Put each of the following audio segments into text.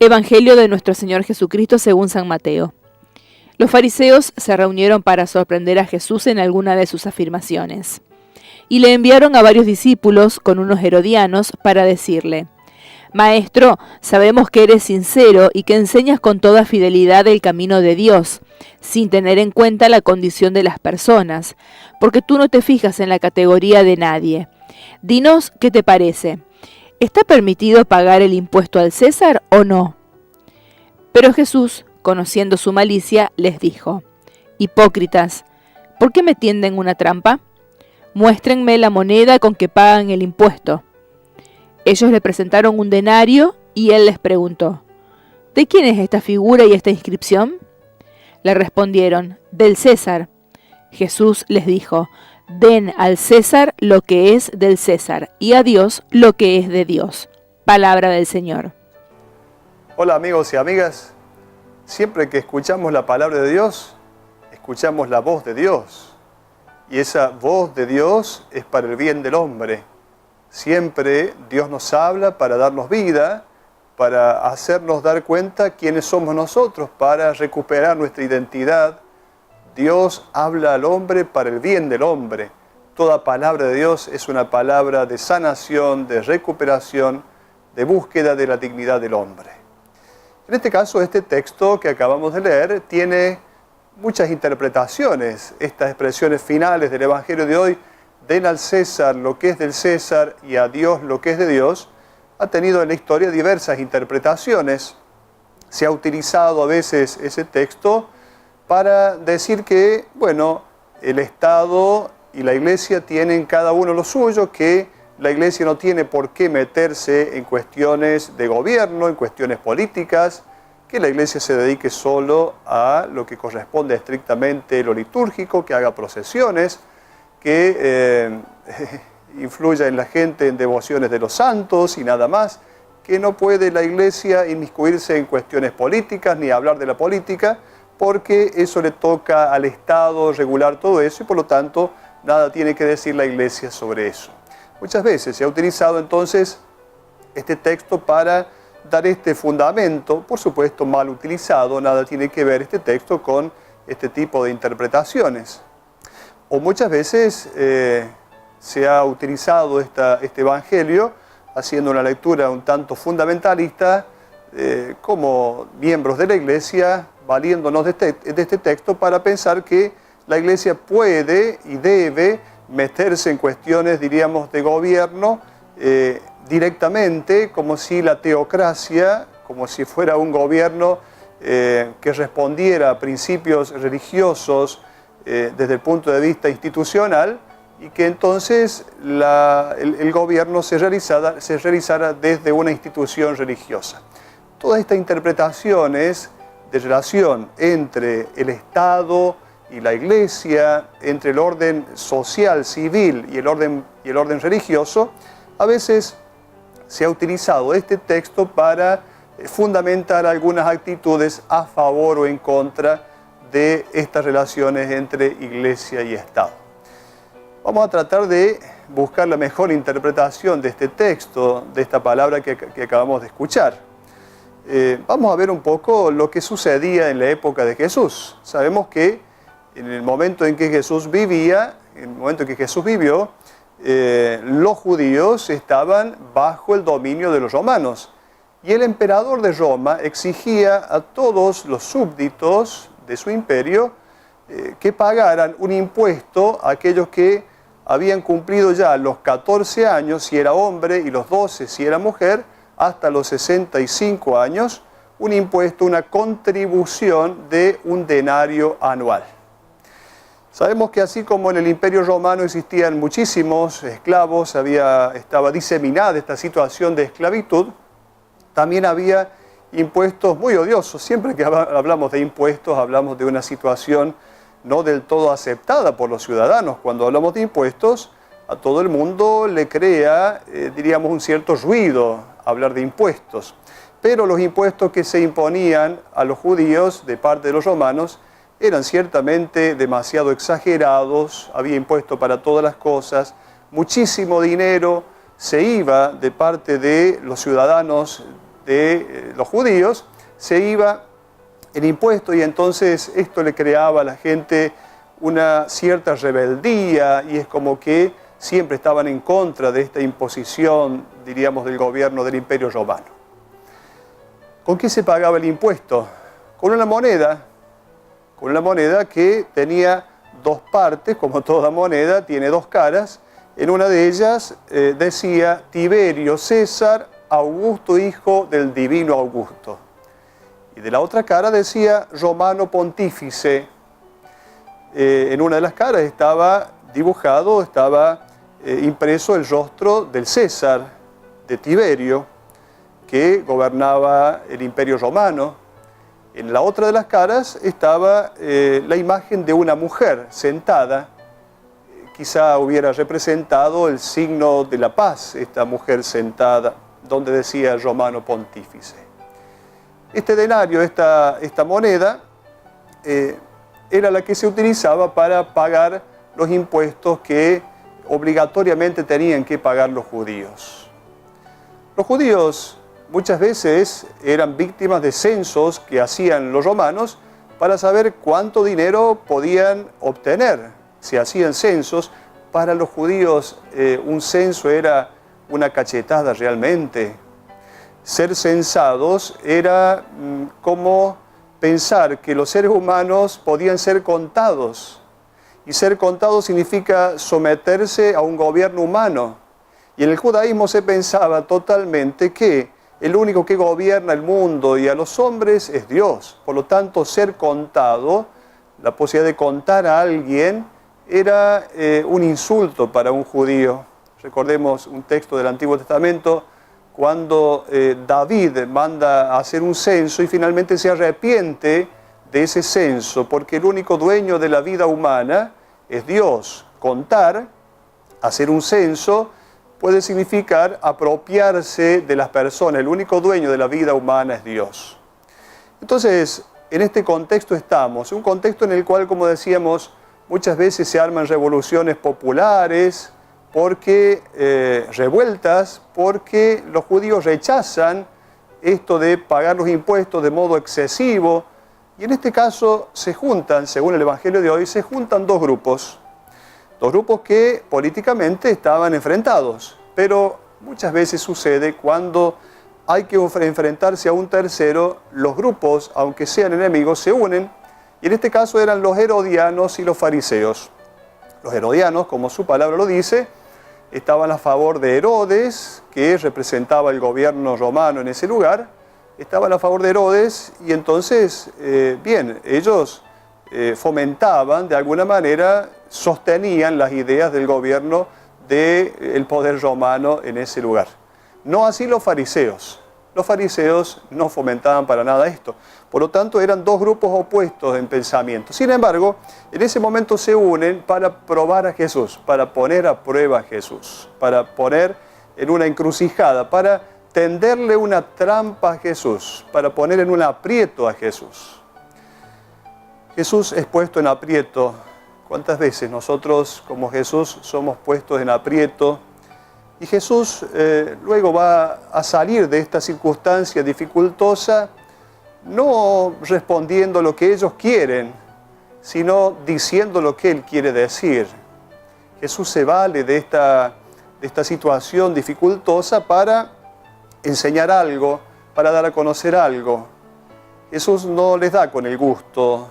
Evangelio de nuestro Señor Jesucristo según San Mateo. Los fariseos se reunieron para sorprender a Jesús en alguna de sus afirmaciones, y le enviaron a varios discípulos con unos herodianos para decirle: Maestro, sabemos que eres sincero y que enseñas con toda fidelidad el camino de Dios, sin tener en cuenta la condición de las personas, porque tú no te fijas en la categoría de nadie. Dinos qué te parece. ¿Está permitido pagar el impuesto al César o no? Pero Jesús, conociendo su malicia, les dijo: Hipócritas, ¿por qué me tienden una trampa? Muéstrenme la moneda con que pagan el impuesto. Ellos le presentaron un denario y él les preguntó: ¿De quién es esta figura y esta inscripción? Le respondieron: del César. Jesús les dijo: Den al César lo que es del César y a Dios lo que es de Dios. Palabra del Señor. Hola amigos y amigas, siempre que escuchamos la palabra de Dios, escuchamos la voz de Dios. Y esa voz de Dios es para el bien del hombre. Siempre Dios nos habla para darnos vida, para hacernos dar cuenta quiénes somos nosotros, para recuperar nuestra identidad. Dios habla al hombre para el bien del hombre. Toda palabra de Dios es una palabra de sanación, de recuperación, de búsqueda de la dignidad del hombre. En este caso, este texto que acabamos de leer tiene muchas interpretaciones. Estas expresiones finales del Evangelio de hoy, den al César lo que es del César y a Dios lo que es de Dios, ha tenido en la historia diversas interpretaciones. Se ha utilizado a veces ese texto para decir que, bueno, el Estado y la Iglesia tienen cada uno lo suyo, que la Iglesia no tiene por qué meterse en cuestiones de gobierno, en cuestiones políticas, que la Iglesia se dedique solo a lo que corresponde estrictamente lo litúrgico, que haga procesiones, que influya en la gente en devociones de los santos y nada más, que no puede la Iglesia inmiscuirse en cuestiones políticas ni hablar de la política, porque eso le toca al Estado regular todo eso y por lo tanto nada tiene que decir la Iglesia sobre eso. Muchas veces se ha utilizado entonces este texto para dar este fundamento, por supuesto mal utilizado, nada tiene que ver este texto con este tipo de interpretaciones. O muchas veces se ha utilizado este Evangelio haciendo una lectura un tanto fundamentalista como miembros de la Iglesia, valiéndonos de este texto para pensar que la Iglesia puede y debe meterse en cuestiones, diríamos, de gobierno directamente, como si la teocracia, como si fuera un gobierno que respondiera a principios religiosos desde el punto de vista institucional, y que entonces el gobierno se realizara desde una institución religiosa. Todas estas interpretaciones de relación entre el Estado y la Iglesia, entre el orden social, civil y el orden religioso, a veces se ha utilizado este texto para fundamentar algunas actitudes a favor o en contra de estas relaciones entre Iglesia y Estado. Vamos a tratar de buscar la mejor interpretación de este texto, de esta palabra que acabamos de escuchar. Vamos a ver un poco lo que sucedía en la época de Jesús. Sabemos que en el momento en que Jesús vivía, en el momento en que Jesús vivió, los judíos estaban bajo el dominio de los romanos. Y el emperador de Roma exigía a todos los súbditos de su imperio que pagaran un impuesto a aquellos que habían cumplido ya los 14 años si era hombre y los 12 si era mujer, hasta los 65 años, un impuesto, una contribución de un denario anual. Sabemos que así como en el Imperio Romano existían muchísimos esclavos, estaba diseminada esta situación de esclavitud, también había impuestos muy odiosos. Siempre que hablamos de impuestos, hablamos de una situación no del todo aceptada por los ciudadanos. Cuando hablamos de impuestos, a todo el mundo le crea, diríamos, un cierto ruido hablar de impuestos. Pero los impuestos que se imponían a los judíos de parte de los romanos eran ciertamente demasiado exagerados, había impuesto para todas las cosas, muchísimo dinero se iba de parte de los ciudadanos de los judíos, se iba el impuesto, y entonces esto le creaba a la gente una cierta rebeldía, y es como que siempre estaban en contra de esta imposición, diríamos, del gobierno del Imperio Romano. ¿Con qué se pagaba el impuesto? Con una moneda que tenía dos partes, como toda moneda, tiene dos caras. En una de ellas decía Tiberio César Augusto, hijo del divino Augusto. Y de la otra cara decía Romano Pontífice. En una de las caras estaba dibujado, impreso el rostro del César, de Tiberio, que gobernaba el Imperio Romano. En la otra de las caras estaba la imagen de una mujer sentada. Quizá hubiera representado el signo de la paz, esta mujer sentada, donde decía Romano Pontífice. Este denario, esta moneda, era la que se utilizaba para pagar los impuestos que obligatoriamente tenían que pagar los judíos. Los judíos muchas veces eran víctimas de censos que hacían los romanos para saber cuánto dinero podían obtener. Se hacían censos. Para los judíos un censo era una cachetada realmente. Ser censados era como pensar que los seres humanos podían ser contados. Y ser contados significa someterse a un gobierno humano. Y en el judaísmo se pensaba totalmente que el único que gobierna el mundo y a los hombres es Dios. Por lo tanto, ser contado, la posibilidad de contar a alguien, era un insulto para un judío. Recordemos un texto del Antiguo Testamento, cuando David manda a hacer un censo y finalmente se arrepiente de ese censo, porque el único dueño de la vida humana es Dios. Contar, hacer un censo, puede significar apropiarse de las personas. El único dueño de la vida humana es Dios. Entonces, en este contexto estamos, un contexto en el cual, como decíamos, muchas veces se arman revoluciones populares, revueltas, porque los judíos rechazan esto de pagar los impuestos de modo excesivo. Y en este caso se juntan, según el Evangelio de hoy, se juntan dos grupos que políticamente estaban enfrentados. Pero muchas veces sucede cuando hay que enfrentarse a un tercero, los grupos, aunque sean enemigos, se unen. Y en este caso eran los herodianos y los fariseos. Los herodianos, como su palabra lo dice, estaban a favor de Herodes, que representaba el gobierno romano en ese lugar. Estaban a favor de Herodes y entonces, ellos fomentaban, de alguna manera, sostenían las ideas del gobierno del poder romano en ese lugar. No así los fariseos. Los fariseos no fomentaban para nada esto. Por lo tanto, eran dos grupos opuestos en pensamiento. Sin embargo, en ese momento se unen para probar a Jesús, para poner a prueba a Jesús, para poner en una encrucijada, para tenderle una trampa a Jesús, para poner en un aprieto a Jesús. Jesús es puesto en aprieto. ¿Cuántas veces nosotros, como Jesús, somos puestos en aprieto? Y Jesús luego va a salir de esta circunstancia dificultosa, no respondiendo lo que ellos quieren, sino diciendo lo que Él quiere decir. Jesús se vale de esta situación dificultosa para enseñar algo, para dar a conocer algo. Jesús no les da con el gusto.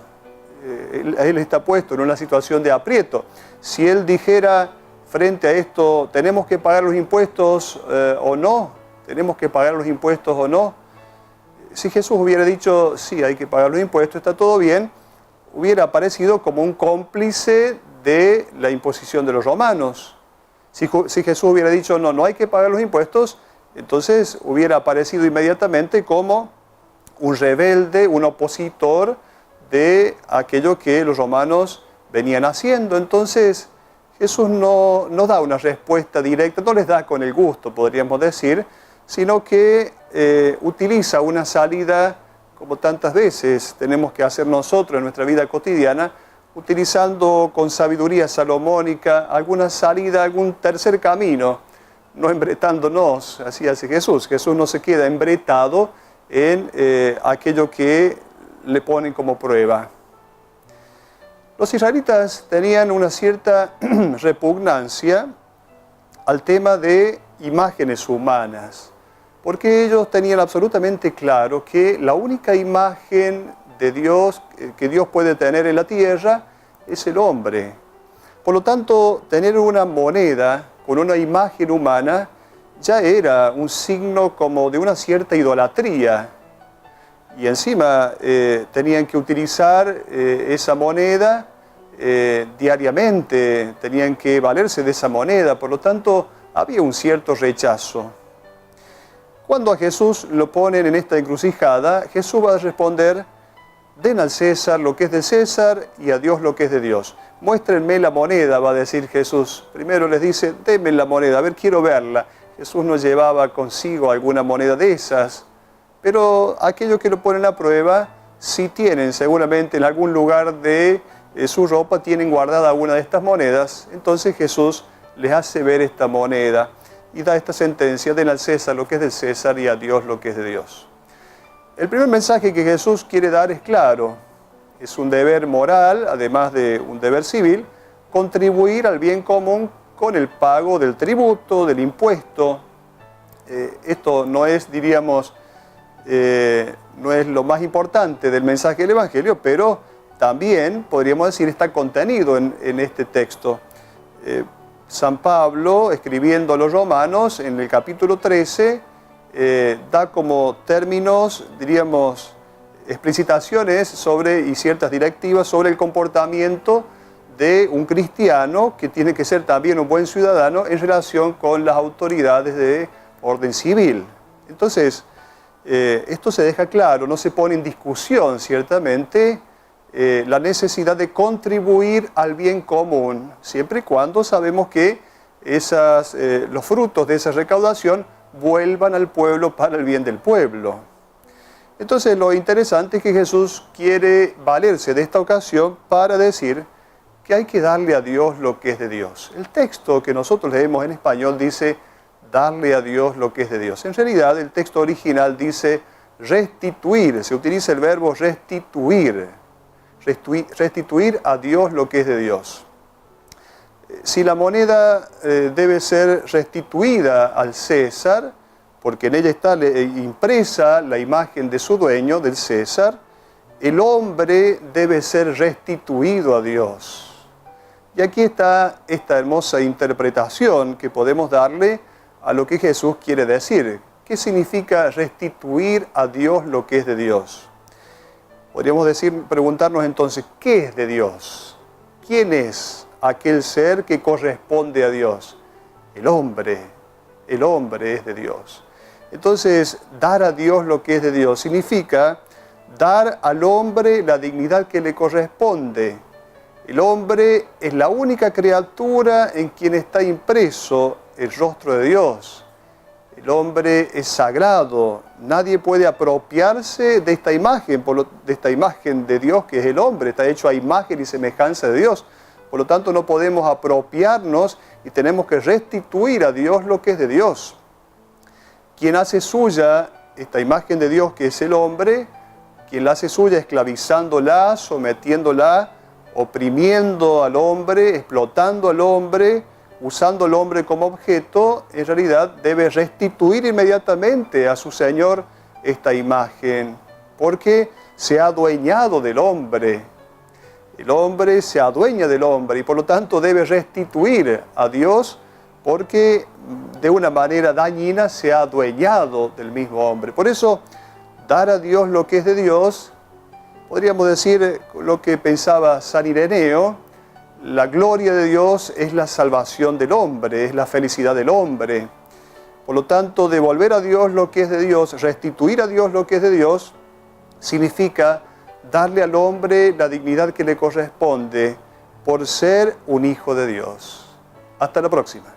Él está puesto en una situación de aprieto. Si Él dijera frente a esto, ¿tenemos que pagar los impuestos o no? ¿Tenemos que pagar los impuestos o no? Si Jesús hubiera dicho, sí, hay que pagar los impuestos, está todo bien, hubiera aparecido como un cómplice de la imposición de los romanos. Si Jesús hubiera dicho, no hay que pagar los impuestos, entonces hubiera aparecido inmediatamente como un rebelde, un opositor de aquello que los romanos venían haciendo. Entonces Jesús no da una respuesta directa, no les da con el gusto, podríamos decir, sino que utiliza una salida, como tantas veces tenemos que hacer nosotros en nuestra vida cotidiana, utilizando con sabiduría salomónica alguna salida, algún tercer camino no embretándonos, así hace Jesús. Jesús no se queda embretado en aquello que le ponen como prueba. Los israelitas tenían una cierta repugnancia al tema de imágenes humanas, porque ellos tenían absolutamente claro que la única imagen de Dios que Dios puede tener en la tierra es el hombre. Por lo tanto, tener una moneda con una imagen humana ya era un signo como de una cierta idolatría. Y encima tenían que utilizar esa moneda diariamente, tenían que valerse de esa moneda, por lo tanto había un cierto rechazo. Cuando a Jesús lo ponen en esta encrucijada, Jesús va a responder: den al César lo que es de César y a Dios lo que es de Dios. Muéstrenme la moneda, va a decir Jesús. Primero les dice: denme la moneda, a ver, quiero verla. Jesús no llevaba consigo alguna moneda de esas, pero aquellos que lo ponen a prueba, sí tienen seguramente en algún lugar de su ropa, tienen guardada alguna de estas monedas. Entonces Jesús les hace ver esta moneda y da esta sentencia: den al César lo que es del César y a Dios lo que es de Dios. El primer mensaje que Jesús quiere dar es claro. Es un deber moral, además de un deber civil, contribuir al bien común con el pago del tributo, del impuesto. Esto no es, diríamos, no es lo más importante del mensaje del Evangelio, pero también, podríamos decir, está contenido en este texto. San Pablo, escribiendo a los romanos, en el capítulo 13, da como términos, diríamos, explicitaciones sobre y ciertas directivas sobre el comportamiento de un cristiano que tiene que ser también un buen ciudadano en relación con las autoridades de orden civil. Entonces, esto se deja claro, no se pone en discusión ciertamente la necesidad de contribuir al bien común, siempre y cuando sabemos que los frutos de esa recaudación vuelvan al pueblo para el bien del pueblo. Entonces, lo interesante es que Jesús quiere valerse de esta ocasión para decir que hay que darle a Dios lo que es de Dios. El texto que nosotros leemos en español dice darle a Dios lo que es de Dios. En realidad, el texto original dice restituir, se utiliza el verbo restituir, restituir a Dios lo que es de Dios. Si la moneda debe ser restituida al César, porque en ella está impresa la imagen de su dueño, del César, el hombre debe ser restituido a Dios. Y aquí está esta hermosa interpretación que podemos darle a lo que Jesús quiere decir. ¿Qué significa restituir a Dios lo que es de Dios? Podríamos preguntarnos entonces, ¿qué es de Dios? ¿Quién es aquel ser que corresponde a Dios? El hombre es de Dios. Entonces, dar a Dios lo que es de Dios significa dar al hombre la dignidad que le corresponde. El hombre es la única criatura en quien está impreso el rostro de Dios. El hombre es sagrado. Nadie puede apropiarse de esta imagen, de esta imagen de Dios que es el hombre. Está hecho a imagen y semejanza de Dios. Por lo tanto, no podemos apropiarnos y tenemos que restituir a Dios lo que es de Dios. Quien hace suya esta imagen de Dios que es el hombre, quien la hace suya esclavizándola, sometiéndola, oprimiendo al hombre, explotando al hombre, usando al hombre como objeto, en realidad debe restituir inmediatamente a su Señor esta imagen, porque se ha adueñado del hombre. El hombre se adueña del hombre y por lo tanto debe restituir a Dios, porque de una manera dañina se ha adueñado del mismo hombre. Por eso, dar a Dios lo que es de Dios, podríamos decir lo que pensaba San Ireneo: la gloria de Dios es la salvación del hombre, es la felicidad del hombre. Por lo tanto, devolver a Dios lo que es de Dios, restituir a Dios lo que es de Dios, significa darle al hombre la dignidad que le corresponde por ser un hijo de Dios. Hasta la próxima.